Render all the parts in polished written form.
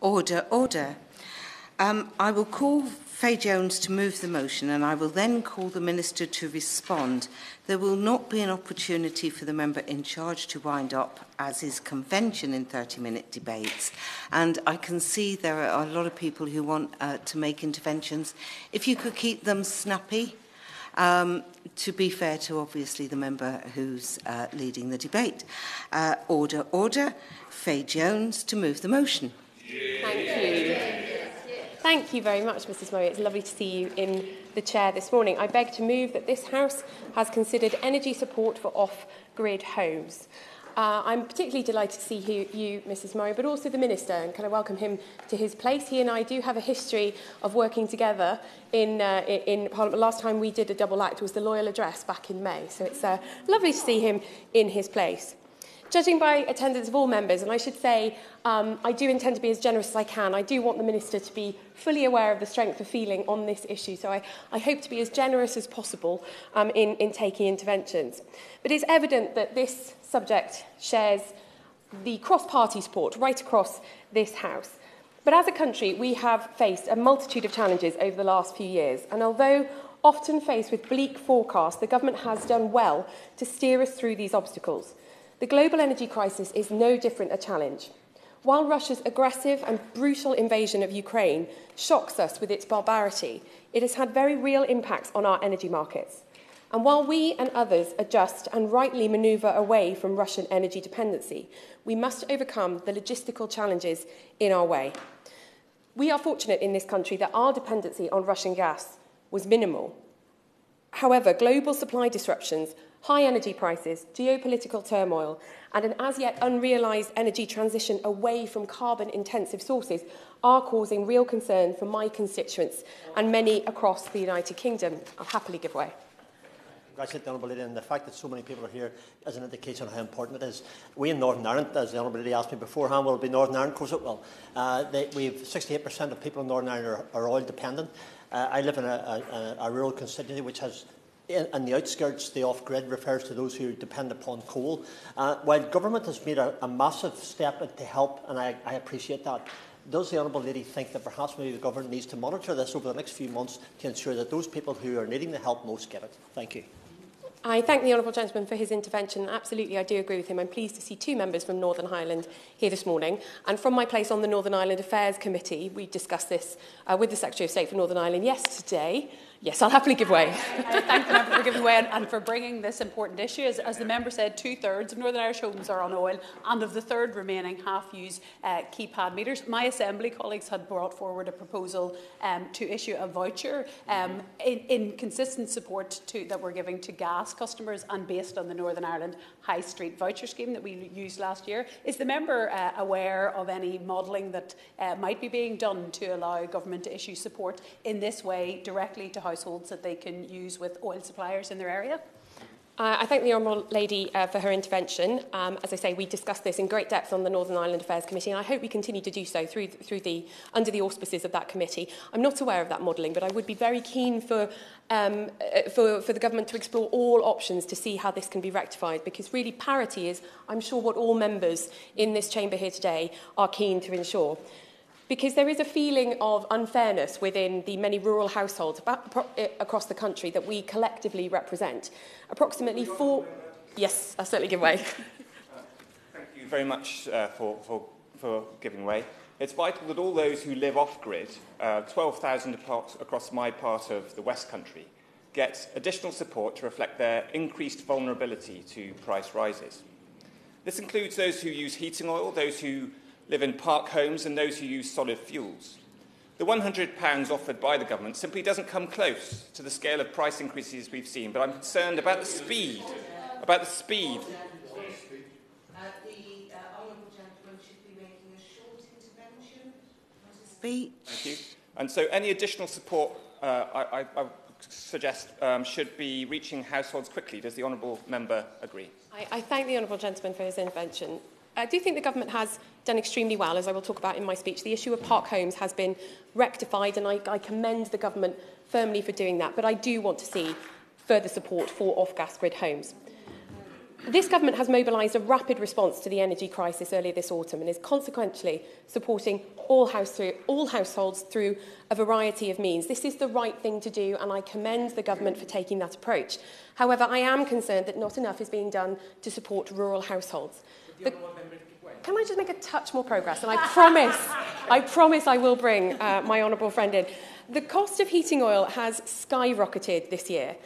Order, order. I will call Fay Jones to move the motion, and I will then call the Minister to respond. There will not be an opportunity for the member in charge to wind up, as is convention in 30-minute debates. And I can see there are a lot of people who want to make interventions. If you could keep them snappy, to be fair to obviously the member who's leading the debate. Order, order. Fay Jones to move the motion. Thank you. Thank you very much, Mrs Murray. It's lovely to see you in the chair this morning. I beg to move that this House has considered energy support for off-grid homes. I'm particularly delighted to see you, Mrs Murray, but also the Minister, and can I welcome him to his place. He and I do have a history of working together in Parliament. Last time we did a double act was the Loyal Address back in May, so it's lovely to see him in his place. Judging by attendance of all members, and I should say I do intend to be as generous as I can. I do want the Minister to be fully aware of the strength of feeling on this issue, so I hope to be as generous as possible in taking interventions. But it's evident that this subject shares the cross-party support right across this House. But as a country, we have faced a multitude of challenges over the last few years, and although often faced with bleak forecasts, the government has done well to steer us through these obstacles. The global energy crisis is no different a challenge. While Russia's aggressive and brutal invasion of Ukraine shocks us with its barbarity, it has had very real impacts on our energy markets. And while we and others adjust and rightly manoeuvre away from Russian energy dependency, we must overcome the logistical challenges in our way. We are fortunate in this country that our dependency on Russian gas was minimal. However, global supply disruptions, high energy prices, geopolitical turmoil, and an as-yet unrealised energy transition away from carbon-intensive sources are causing real concern for my constituents and many across the United Kingdom. I'll happily give way. Congratulate the Honourable Lady, and the fact that so many people are here is an indication of how important it is. We in Northern Ireland, as the Honourable Lady asked me beforehand, will it be Northern Ireland? Of course it will. We have 68% of people in Northern Ireland are oil dependent. I live in a rural constituency which has, in the outskirts, the off-grid refers to those who depend upon coal. While government has made a massive step to help, and I appreciate that, does the Honourable Lady think that perhaps maybe the government needs to monitor this over the next few months to ensure that those people who are needing the help most get it? Thank you. I thank the Honourable Gentleman for his intervention. Absolutely, I do agree with him. I'm pleased to see two members from Northern Ireland here this morning. And from my place on the Northern Ireland Affairs Committee, we discussed this with the Secretary of State for Northern Ireland yesterday. Yes, I'll happily give way. Thank the member for giving way and for bringing this important issue. As the member said, 2/3 of Northern Irish homes are on oil, and of the third remaining, half use keypad meters. My Assembly colleagues had brought forward a proposal to issue a voucher in consistent support that we're giving to gas customers and based on the Northern Ireland High Street voucher scheme that we used last year. Is the member aware of any modelling that might be being done to allow government to issue support in this way directly to households that they can use with oil suppliers in their area? I thank the Honourable Lady for her intervention. As I say, we discussed this in great depth on the Northern Ireland Affairs Committee, and I hope we continue to do so under the auspices of that committee. I'm not aware of that modelling, but I would be very keen for the government to explore all options to see how this can be rectified, because really parity is, I'm sure, what all members in this chamber here today are keen to ensure. Because there is a feeling of unfairness within the many rural households across the country that we collectively represent. Approximately four... Yes, I'll certainly give way. Thank you very much for giving way. It's vital that all those who live off-grid, 12,000 across my part of the West Country, get additional support to reflect their increased vulnerability to price rises. This includes those who use heating oil, those who live in park homes and those who use solid fuels. The £100 offered by the government simply doesn't come close to the scale of price increases we've seen, but I'm concerned about the speed. The Honourable Gentleman should be making a short intervention, not a speech. Thank you. And so any additional support, I suggest, should be reaching households quickly. Does the Honourable Member agree? I thank the Honourable Gentleman for his intervention. I do think the government has done extremely well, as I will talk about in my speech. The issue of park homes has been rectified, and I commend the government firmly for doing that. But I do want to see further support for off-gas grid homes. This government has mobilised a rapid response to the energy crisis earlier this autumn and is consequently supporting all households through a variety of means. This is the right thing to do, and I commend the government for taking that approach. However, I am concerned that not enough is being done to support rural households. Can I just make a touch more progress? And I promise I will bring my honourable friend in. The cost of heating oil has skyrocketed this year.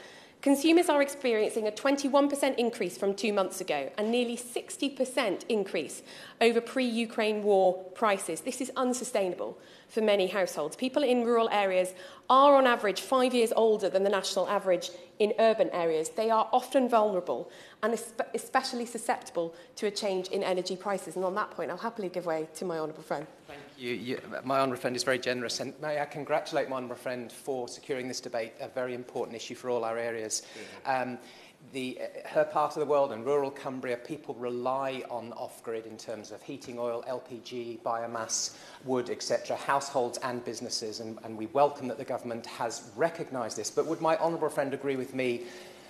Consumers are experiencing a 21% increase from 2 months ago and nearly 60% increase over pre-Ukraine war prices. This is unsustainable for many households. People in rural areas are on average 5 years older than the national average in urban areas. They are often vulnerable and especially susceptible to a change in energy prices. And on that point, I'll happily give way to my honourable friend. Thank you. My honourable friend is very generous, and may I congratulate my honourable friend for securing this debate, a very important issue for all our areas. Her part of the world and rural Cumbria, people rely on off-grid in terms of heating oil, LPG, biomass, wood, etc., households and businesses, and we welcome that the government has recognised this. But would my honourable friend agree with me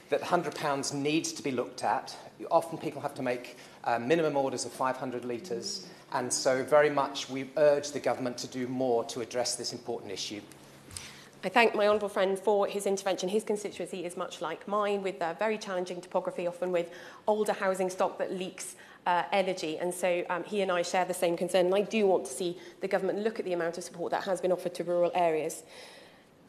that £100 needs to be looked at? Often people have to make minimum orders of 500 litres, and so very much we urge the government to do more to address this important issue. I thank my honourable friend for his intervention. His constituency is much like mine, with very challenging topography, often with older housing stock that leaks energy. And so he and I share the same concern. And I do want to see the government look at the amount of support that has been offered to rural areas.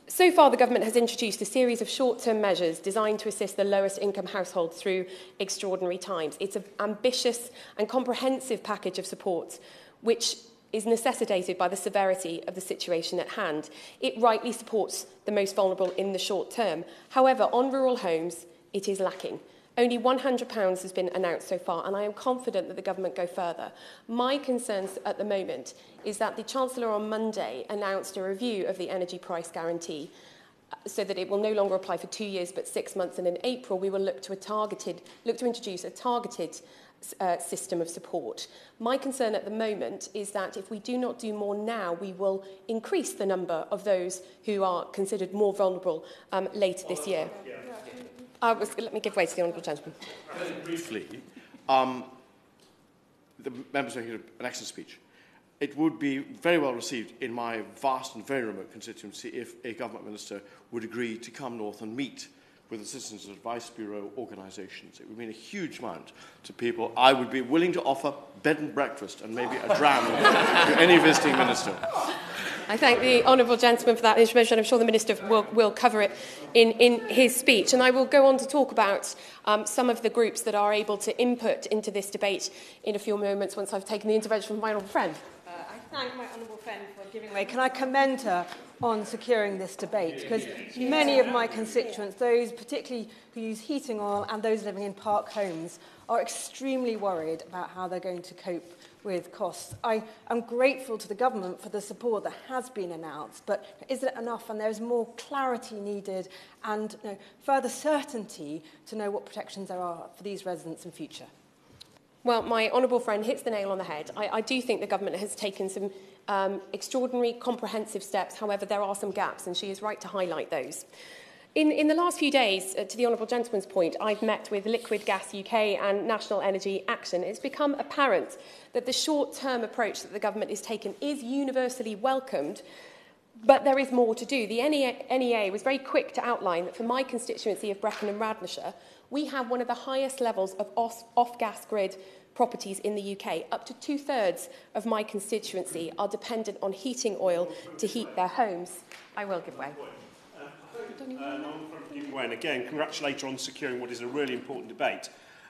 So far, the government has introduced a series of short-term measures designed to assist the lowest income households through extraordinary times. It's an ambitious and comprehensive package of support, which is necessitated by the severity of the situation at hand. It rightly supports the most vulnerable in the short term. However, on rural homes, it is lacking. Only £100 has been announced so far, and I am confident that the government go further. My concerns at the moment is that the Chancellor on Monday announced a review of the energy price guarantee so that it will no longer apply for 2 years but 6 months, and in April we will look to introduce a targeted system of support. My concern at the moment is that if we do not do more now, we will increase the number of those who are considered more vulnerable later this year. Let me give way to the honourable gentleman. Very briefly, the members making an excellent speech. It would be very well received in my vast and very remote constituency if a government minister would agree to come north and meet with the Citizens Advice Bureau organisations. It would mean a huge amount to people. I would be willing to offer bed and breakfast and maybe a dram to any visiting minister. I thank the honourable gentleman for that information. I'm sure the Minister will cover it in his speech. And I will go on to talk about some of the groups that are able to input into this debate in a few moments once I've taken the intervention from my honourable friend. I thank my honourable friend for giving way. Can I commend her on securing this debate? Because many of my constituents, those particularly who use heating oil and those living in park homes, are extremely worried about how they're going to cope with costs. I am grateful to the government for the support that has been announced, but is it enough? And there's more clarity needed and further certainty to know what protections there are for these residents in future. Well, my honourable friend hits the nail on the head. I do think the government has taken some extraordinary, comprehensive steps. However, there are some gaps, and she is right to highlight those. In the last few days, to the honourable gentleman's point, I've met with Liquid Gas UK and National Energy Action. It's become apparent that the short-term approach that the government has taken is universally welcomed, but there is more to do. The NEA was very quick to outline that for my constituency of Brecon and Radnorshire, we have one of the highest levels of off-gas grid properties in the UK. Up to 2/3 of my constituency are dependent on heating oil to heat their homes. I will give way. And again, congratulate her on securing what is a really important debate.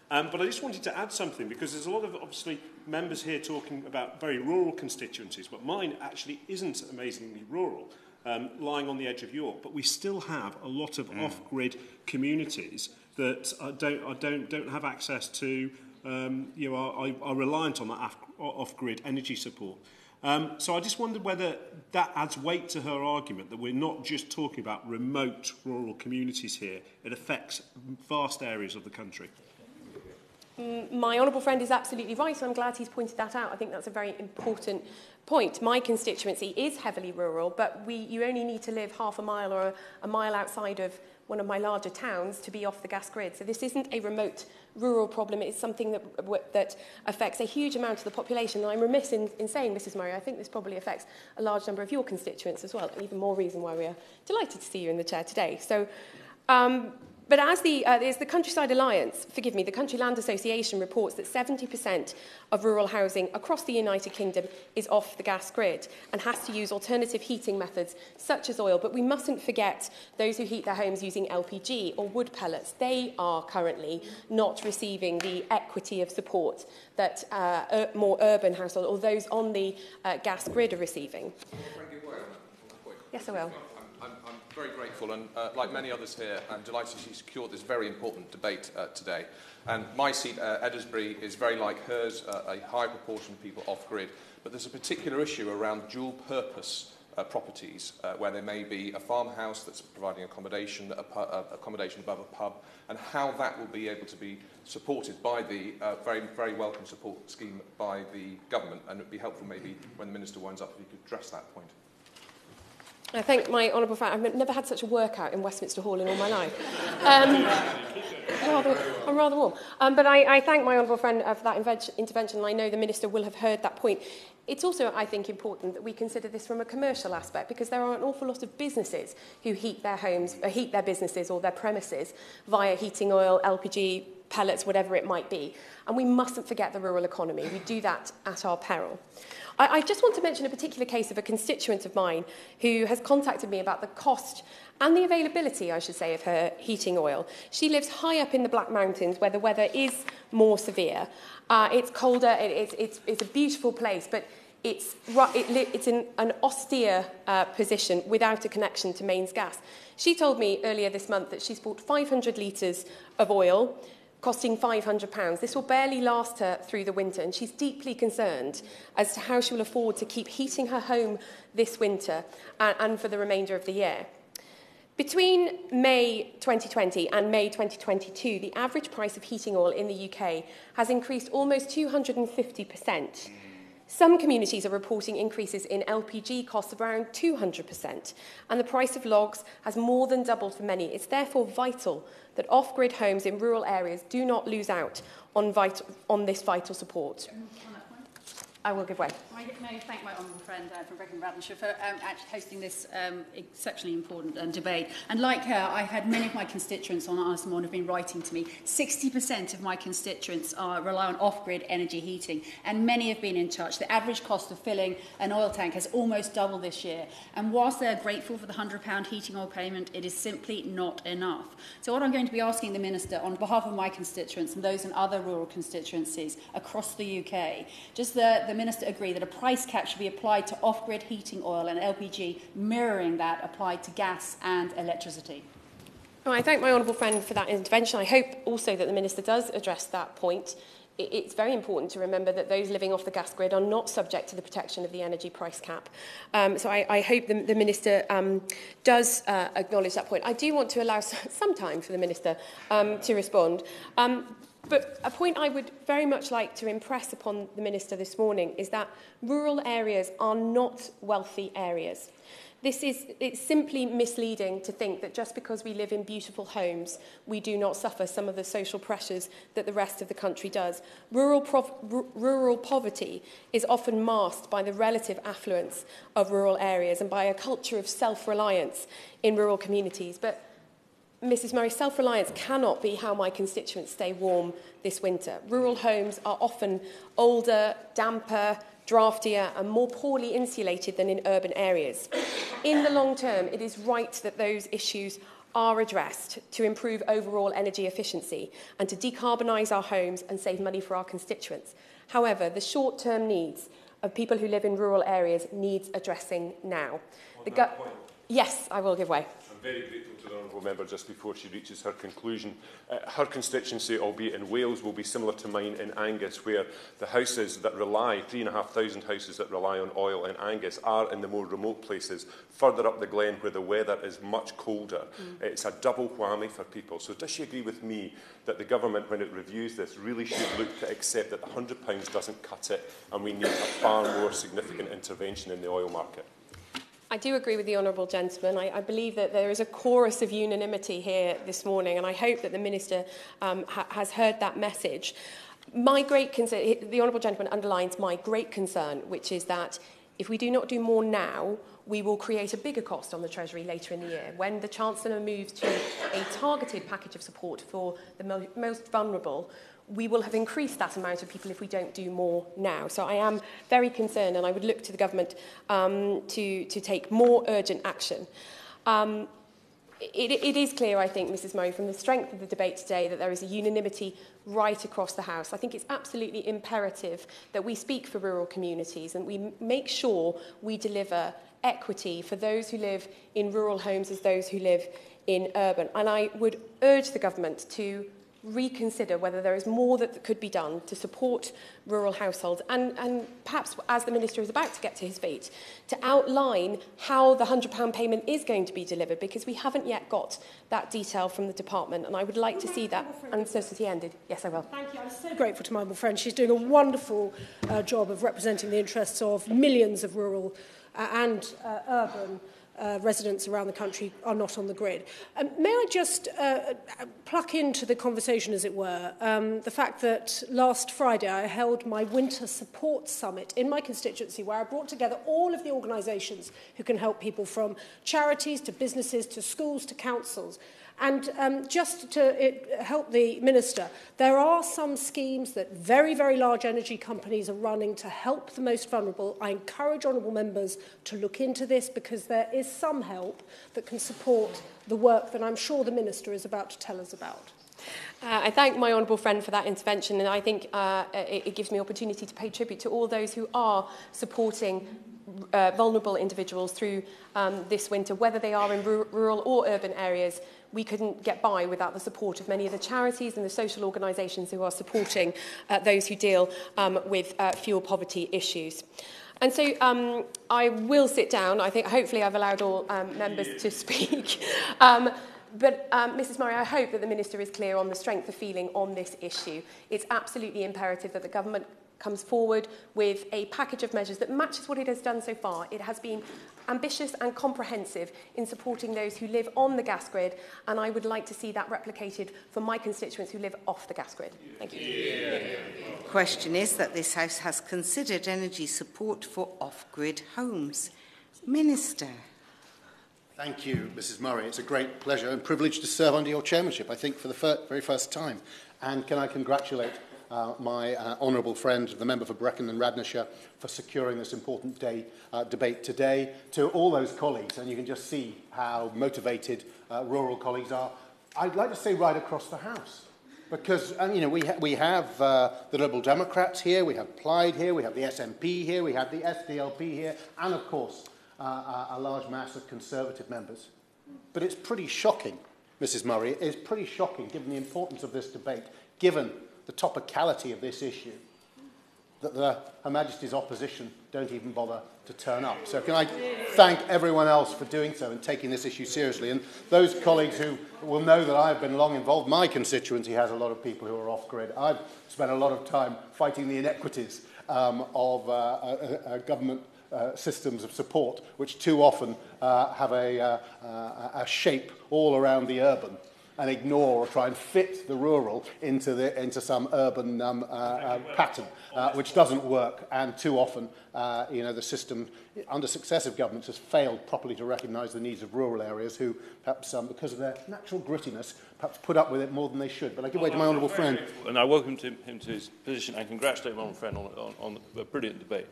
But I just wanted to add something, because there's a lot of, obviously, members here talking about very rural constituencies, but mine actually isn't amazingly rural, lying on the edge of York. But we still have a lot of off-grid communities that don't have access to, are reliant on that off-grid energy support. So I just wondered whether that adds weight to her argument that we're not just talking about remote rural communities here. It affects vast areas of the country. My honourable friend is absolutely right, and I'm glad he's pointed that out. I think that's a very important point. My constituency is heavily rural, but you only need to live half a mile or a mile outside of one of my larger towns to be off the gas grid. So this isn't a remote rural problem. It's something that affects a huge amount of the population. And I'm remiss in saying, Mrs Murray, I think this probably affects a large number of your constituents as well. Even more reason why we are delighted to see you in the chair today. So, but as the Countryside Alliance, forgive me, the Country Land Association reports that 70% of rural housing across the United Kingdom is off the gas grid and has to use alternative heating methods such as oil. But we mustn't forget those who heat their homes using LPG or wood pellets. They are currently not receiving the equity of support that more urban households or those on the gas grid are receiving. Yes, I will. I'm very grateful, and like many others here, I'm delighted she secured this very important debate today. And my seat, Edinburgh, is very like hers, a high proportion of people off-grid. But there's a particular issue around dual-purpose properties, where there may be a farmhouse that's providing accommodation above a pub, and how that will be able to be supported by the very, very welcome support scheme by the government. And it would be helpful maybe when the Minister winds up if he could address that point. I thank my honourable friend. I've never had such a workout in Westminster Hall in all my life. I'm rather warm. But I thank my honourable friend for that intervention, and I know the Minister will have heard that point. It's also, I think, important that we consider this from a commercial aspect, because there are an awful lot of businesses who heat their homes, heat their businesses or their premises via heating oil, LPG, pellets, whatever it might be. And we mustn't forget the rural economy. We do that at our peril. I just want to mention a particular case of a constituent of mine who has contacted me about the cost and the availability, I should say, of her heating oil. She lives high up in the Black Mountains where the weather is more severe. It's colder, it's a beautiful place, but it's in an austere position without a connection to mains gas. She told me earlier this month that she's bought 500 litres of oil, costing £500. This will barely last her through the winter, and she's deeply concerned as to how she will afford to keep heating her home this winter and for the remainder of the year. Between May 2020 and May 2022, the average price of heating oil in the UK has increased almost 250%. Some communities are reporting increases in LPG costs of around 200%, and the price of logs has more than doubled for many. It's therefore vital that off-grid homes in rural areas do not lose out on this vital support. I will give way. I thank my honourable friend from Brecon Radnorshire for actually hosting this exceptionally important debate. And like her, I had many of my constituents on Isle of Mon have been writing to me. 60% of my constituents rely on off-grid energy heating, and many have been in touch. The average cost of filling an oil tank has almost doubled this year. And whilst they're grateful for the £100 heating oil payment, it is simply not enough. So what I'm going to be asking the Minister on behalf of my constituents and those in other rural constituencies across the UK, just the Minister agree that a price cap should be applied to off-grid heating oil and LPG, mirroring that applied to gas and electricity. Well, I thank my honourable friend for that intervention. I hope also that the Minister does address that point. It's very important to remember that those living off the gas grid are not subject to the protection of the energy price cap. So I hope the Minister does acknowledge that point. I do want to allow some time for the Minister to respond. But a point I would very much like to impress upon the Minister this morning is that rural areas are not wealthy areas. It's simply misleading to think that just because we live in beautiful homes, we do not suffer some of the social pressures that the rest of the country does. Rural poverty is often masked by the relative affluence of rural areas and by a culture of self-reliance in rural communities. But Mrs Murray, self-reliance cannot be how my constituents stay warm this winter. Rural homes are often older, damper, draftier and more poorly insulated than in urban areas. In the long term, it is right that those issues are addressed to improve overall energy efficiency and to decarbonise our homes and save money for our constituents. However, the short-term needs of people who live in rural areas needs addressing now. Yes, I will give way. I'm very grateful to the honourable member just before she reaches her conclusion. Her constituency, albeit in Wales, will be similar to mine in Angus, where the houses that rely, 3,500 houses that rely on oil in Angus, are in the more remote places, further up the glen where the weather is much colder. It's a double whammy for people. So does she agree with me that the government, when it reviews this, really should look to accept that the £100 doesn't cut it and we need a far more significant intervention in the oil market? I do agree with the honourable gentleman. I believe that there is a chorus of unanimity here this morning, and I hope that the Minister has heard that message. My great concern, the honourable gentleman underlines my great concern, which is that if we do not do more now, we will create a bigger cost on the Treasury later in the year. When the Chancellor moves to a targeted package of support for the most vulnerable, we will have increased that amount of people if we don't do more now. So I am very concerned, and I would look to the government to take more urgent action. It is clear, I think, Mrs Murray, from the strength of the debate today that there is a unanimity right across the House. I think it's absolutely imperative that we speak for rural communities and we make sure we deliver equity for those who live in rural homes as those who live in urban. And I would urge the government to reconsider whether there is more that could be done to support rural households and perhaps, as the Minister is about to get to his feet, to outline how the £100 payment is going to be delivered, because we haven't yet got that detail from the department, and I would like to see that uncertainty ended. Yes, I will. Thank you. I'm so grateful to my honourable friend. She's doing a wonderful job of representing the interests of millions of rural and urban residents around the country are not on the grid. May I just pluck into the conversation, as it were, the fact that last Friday I held my winter support summit in my constituency, where I brought together all of the organisations who can help people, from charities to businesses to schools to councils. And just to help the Minister, there are some schemes that very, very large energy companies are running to help the most vulnerable. I encourage honourable members to look into this, because there is some help that can support the work that I'm sure the Minister is about to tell us about. I thank my honourable friend for that intervention, and I think it gives me opportunity to pay tribute to all those who are supporting vulnerable individuals through this winter, whether they are in rural or urban areas. We couldn't get by without the support of many of the charities and the social organisations who are supporting those who deal with fuel poverty issues. And so I will sit down. I think hopefully I've allowed all members to speak. But, Mrs Murray, I hope that the Minister is clear on the strength of feeling on this issue. It's absolutely imperative that the government comes forward with a package of measures that matches what it has done so far. It has been ambitious and comprehensive in supporting those who live on the gas grid, and I would like to see that replicated for my constituents who live off the gas grid. Thank you. The question is that this House has considered energy support for off-grid homes. Minister. Thank you, Mrs Murray. It's a great pleasure and privilege to serve under your chairmanship, I think, for the very first time. And can I congratulate my honourable friend, the member for Brecon and Radnorshire, for securing this important debate today. To all those colleagues, and you can just see how motivated rural colleagues are, I'd like to say right across the House. Because, you know, we have the Liberal Democrats here, we have Plaid here, we have the SNP here, we have the SDLP here, and, of course, a large mass of Conservative members. But it's pretty shocking, Mrs Murray, it is pretty shocking, given the importance of this debate, given the topicality of this issue, that Her Majesty's opposition don't even bother to turn up. So can I thank everyone else for doing so and taking this issue seriously. And those colleagues who will know that I've been long involved, my constituency has a lot of people who are off-grid. I've spent a lot of time fighting the inequities of government systems of support, which too often have a shape all around the urban, and ignore or try and fit the rural into some urban pattern, which doesn't work. And too often, you know, the system under successive governments has failed properly to recognise the needs of rural areas, who perhaps, because of their natural grittiness, perhaps put up with it more than they should. But I give way to my honourable friend. And I welcome him to his position and congratulate my honourable friend on a brilliant debate.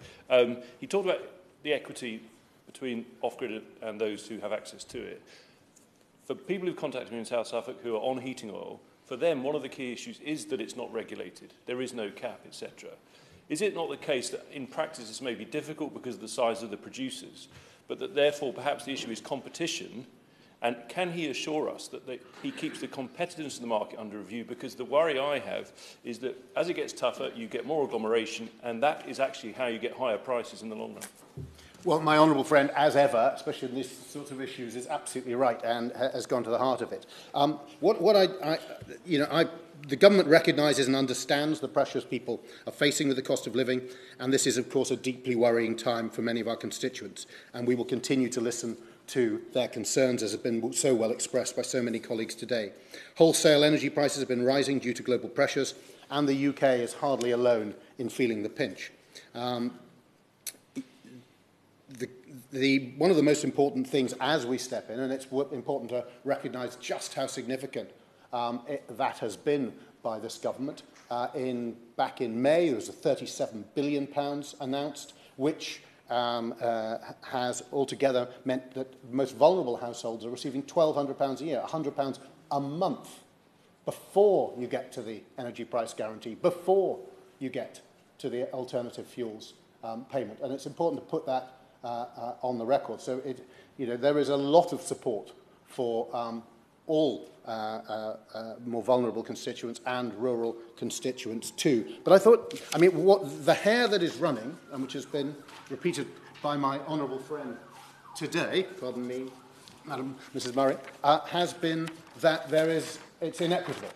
He talked about the equity between off-grid and those who have access to it. For people who've contacted me in South Suffolk who are on heating oil, for them one of the key issues is that it's not regulated. There is no cap, etc. Is it not the case that in practice this may be difficult because of the size of the producers, but that therefore perhaps the issue is competition? And can he assure us that he keeps the competitiveness of the market under review? Because the worry I have is that as it gets tougher, you get more agglomeration, and that is actually how you get higher prices in the long run. Well, my honourable friend, as ever, especially in these sorts of issues, is absolutely right and has gone to the heart of it. The government recognises and understands the pressures people are facing with the cost of living, and this is, of course, a deeply worrying time for many of our constituents, and we will continue to listen to their concerns, as have been so well expressed by so many colleagues today. Wholesale energy prices have been rising due to global pressures, and the UK is hardly alone in feeling the pinch. One of the most important things as we step in, and it's important to recognise just how significant that has been by this government. Back in May, there was a £37 billion announced, which has altogether meant that the most vulnerable households are receiving £1,200 a year, £100 a month, before you get to the energy price guarantee, before you get to the alternative fuels payment. And it's important to put that on the record. So there is a lot of support for all more vulnerable constituents and rural constituents too. But I thought, what the hair that is running, and which has been repeated by my honourable friend today, pardon me, Madam Mrs. Murray, has been that it's inequitable.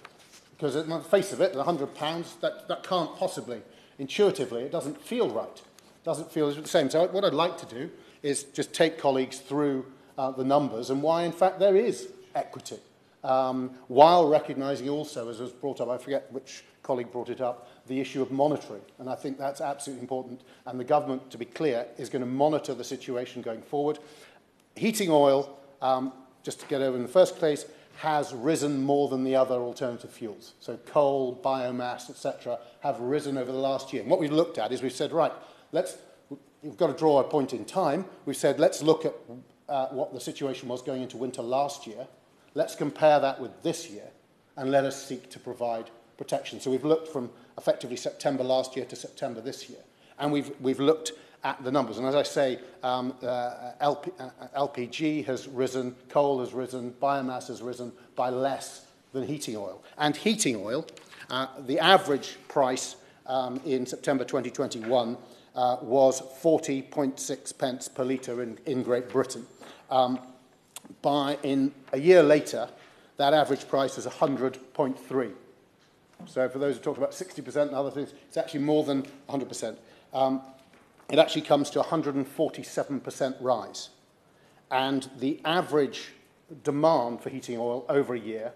Because on the face of it, the £100, that can't possibly, intuitively, it doesn't feel right. Doesn't feel the same. So what I'd like to do is just take colleagues through the numbers and why, in fact, there is equity, while recognising also, as was brought up, I forget which colleague brought it up, the issue of monitoring. And I think that's absolutely important. And the government, to be clear, is going to monitor the situation going forward. Heating oil, just to get over in the first place, has risen more than the other alternative fuels. So coal, biomass, etc., have risen over the last year. And what we've looked at is we've said, right, we've got to draw a point in time. We've said, let's look at what the situation was going into winter last year. Let's compare that with this year, and let us seek to provide protection. So we've looked from effectively September last year to September this year. And we've looked at the numbers. And as I say, LPG has risen, coal has risen, biomass has risen by less than heating oil. And heating oil, the average price in September 2021 was 40.6 pence per litre in Great Britain. In a year later, that average price is 100.3. So for those who talk about 60% and other things, it's actually more than 100%. It actually comes to 147% rise. And the average demand for heating oil over a year,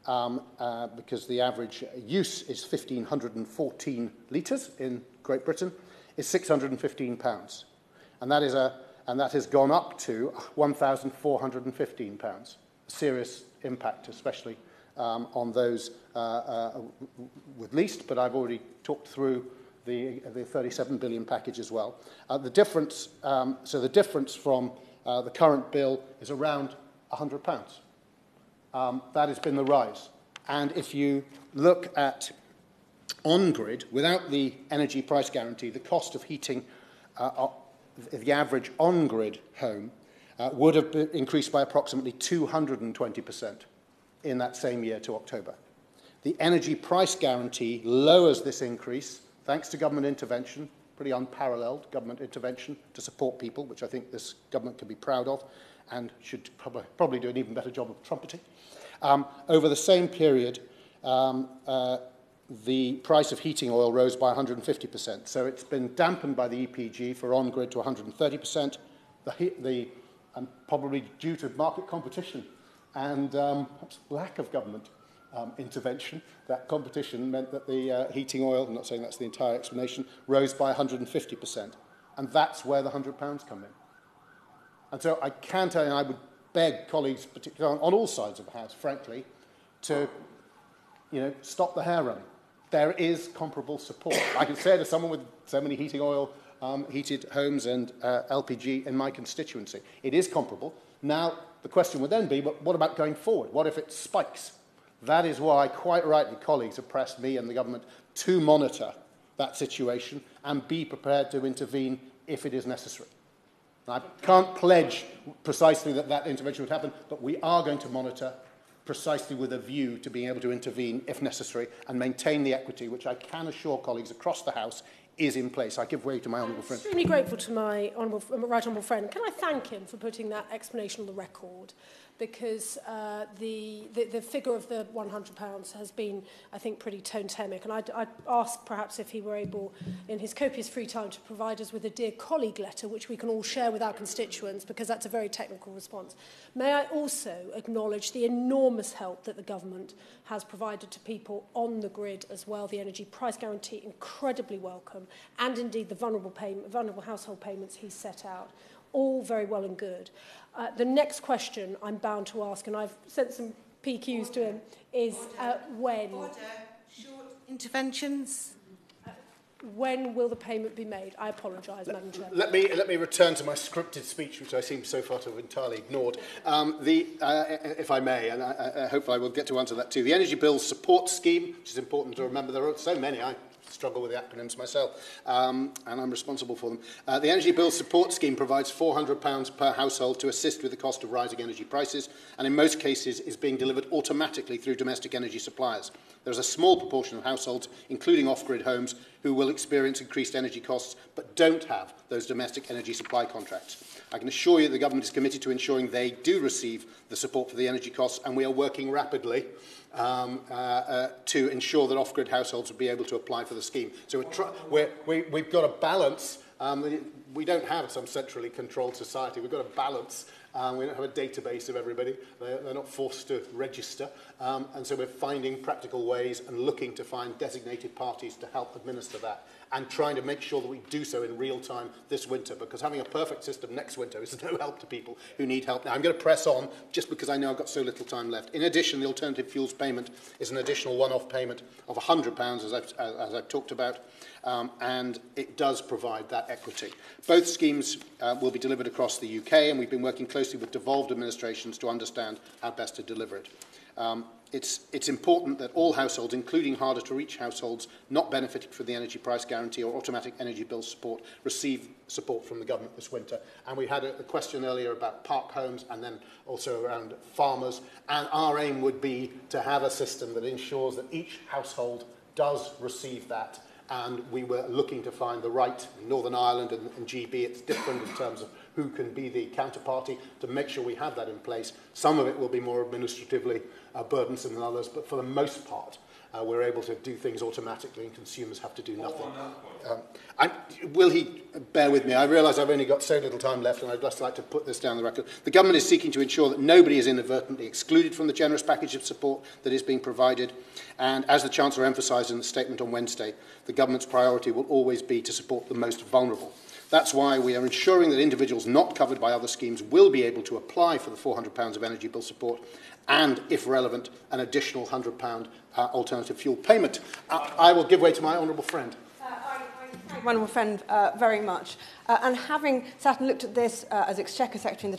because the average use is 1,514 litres in Great Britain, is £615. And that has gone up to £1,415. A serious impact, especially on those with least, but I've already talked through the £37 billion package as well. The difference from the current bill is around £100. That has been the rise. And if you look at on-grid, without the energy price guarantee, the cost of heating the average on-grid home would have been increased by approximately 220% in that same year to October. The energy price guarantee lowers this increase thanks to government intervention, pretty unparalleled government intervention to support people, which I think this government can be proud of and should probably do an even better job of trumpeting. Over the same period, the price of heating oil rose by 150%. So it's been dampened by the EPG for on-grid to 130%, probably due to market competition and perhaps lack of government intervention. That competition meant that the heating oil, I'm not saying that's the entire explanation, rose by 150%. And that's where the £100 come in. And so I can tell you, and I would beg colleagues, particularly on all sides of the House, frankly, to stop the hair running. There is comparable support. I can say to someone with so many heating oil, heated homes and LPG in my constituency, it is comparable. Now, the question would then be, but what about going forward? What if it spikes? That is why, quite rightly, colleagues have pressed me and the government to monitor that situation and be prepared to intervene if it is necessary. I can't pledge precisely that intervention would happen, but we are going to monitor precisely with a view to being able to intervene if necessary and maintain the equity, which I can assure colleagues across the House is in place. I give way to my honourable friend. I'm extremely grateful to my right honourable friend. Can I thank him for putting that explanation on the record? Because the figure of the £100 has been, I think, pretty totemic. And I'd ask perhaps if he were able, in his copious free time, to provide us with a Dear Colleague letter, which we can all share with our constituents, because that's a very technical response. May I also acknowledge the enormous help that the government has provided to people on the grid as well. The energy price guarantee, incredibly welcome, and indeed the vulnerable household payments he's set out. All very well and good. The next question I'm bound to ask, and I've sent some PQs to him, is when? Order. Short interventions. When will the payment be made? I apologise, Madam Chair. Let me return to my scripted speech, which I seem so far to have entirely ignored. If I may, and I hope I will get to answer that too. The Energy Bill Support Scheme, which is important to remember. There are so many. I struggle with the acronyms myself, and I'm responsible for them. The Energy Bill Support Scheme provides £400 per household to assist with the cost of rising energy prices, and in most cases is being delivered automatically through domestic energy suppliers. There is a small proportion of households, including off-grid homes, who will experience increased energy costs but don't have those domestic energy supply contracts. I can assure you that the government is committed to ensuring they do receive the support for the energy costs, and we are working rapidly to ensure that off-grid households will be able to apply for the scheme. So we've got a balance. We don't have some centrally controlled society. We've got a balance. We don't have a database of everybody. They're not forced to register. And so we're finding practical ways and looking to find designated parties to help administer that, and trying to make sure that we do so in real time this winter, because having a perfect system next winter is no help to people who need help now. I'm going to press on just because I know I've got so little time left. In addition, the alternative fuels payment is an additional one-off payment of £100, as I've talked about, and it does provide that equity. Both schemes will be delivered across the UK, and we've been working closely with devolved administrations to understand how best to deliver it. It's important that all households, including harder-to-reach households not benefiting from the energy price guarantee or automatic energy bill support, receive support from the government this winter. And we had a question earlier about park homes and then also around farmers. And our aim would be to have a system that ensures that each household does receive that. And we were looking to find the right, in Northern Ireland and GB, it's different in terms of who can be the counterparty, to make sure we have that in place. Some of it will be more administratively burdensome than others, but for the most part, we're able to do things automatically and consumers have to do nothing. Will he bear with me? I realise I've only got so little time left, and I'd just like to put this down the record. The government is seeking to ensure that nobody is inadvertently excluded from the generous package of support that is being provided. And as the Chancellor emphasised in the statement on Wednesday, the government's priority will always be to support the most vulnerable. That's why we are ensuring that individuals not covered by other schemes will be able to apply for the £400 of energy bill support and, if relevant, an additional £100 alternative fuel payment. I will give way to my honourable friend. My honourable friend very much. And having sat and looked at this as Exchequer Secretary in the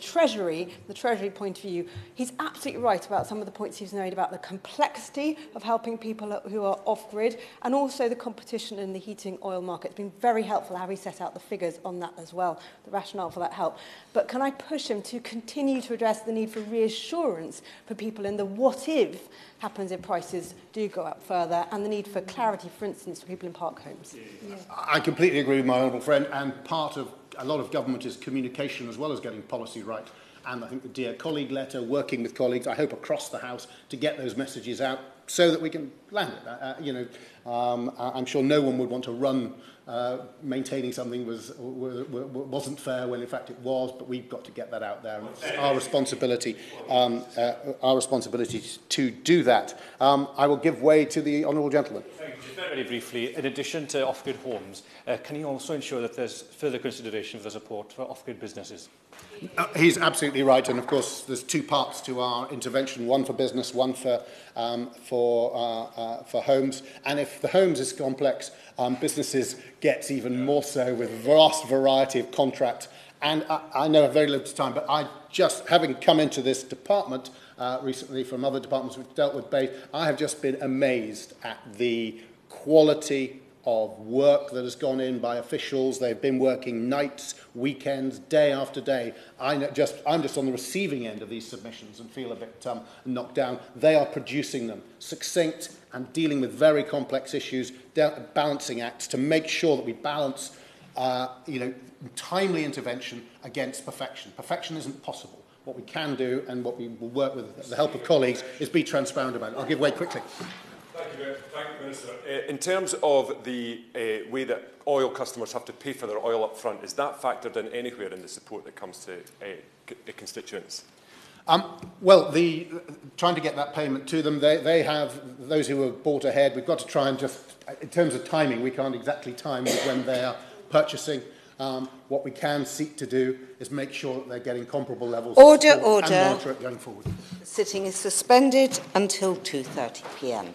Treasury point of view, he's absolutely right about some of the points he's made about the complexity of helping people who are off-grid, and also the competition in the heating oil market. It's been very helpful how he set out the figures on that as well, the rationale for that help. But can I push him to continue to address the need for reassurance for people in the what-if happens if prices do go up further, and the need for clarity, for instance, for people in park homes? Yeah. I completely agree with my honourable friend, and part of a lot of government is communication as well as getting policy right. And I think the Dear Colleague letter, working with colleagues, I hope across the House, to get those messages out so that we can land it. I'm sure no one would want to run maintaining something wasn't fair when in fact it was, but we've got to get that out there, and it's our responsibility to do that. I will give way to the honourable gentleman. Very briefly, in addition to off-grid homes, can you also ensure that there's further consideration for the support for off-grid businesses? He's absolutely right, and of course there's two parts to our intervention: one for business, one for homes. And if the homes is complex, businesses gets even more so, with a vast variety of contracts. And I know a very limited time, but I just, having come into this department recently from other departments which dealt with base, I have just been amazed at the quality of work that has gone in by officials. They've been working nights, weekends, day after day. I'm just on the receiving end of these submissions and feel a bit knocked down. They are producing them succinct and dealing with very complex issues, balancing acts to make sure that we balance timely intervention against perfection. Perfection isn't possible. What we can do and what we will work with the help of colleagues is be transparent about it. I'll give way quickly. Thank you, Minister. In terms of the way that oil customers have to pay for their oil up front, is that factored in anywhere in the support that comes to constituents? Well, trying to get that payment to them, they have, those who have bought ahead, we've got to try and just, in terms of timing, we can't exactly time when they are purchasing. What we can seek to do is make sure that they're getting comparable levels order. And monitor it going forward. The sitting is suspended until 2:30 p.m.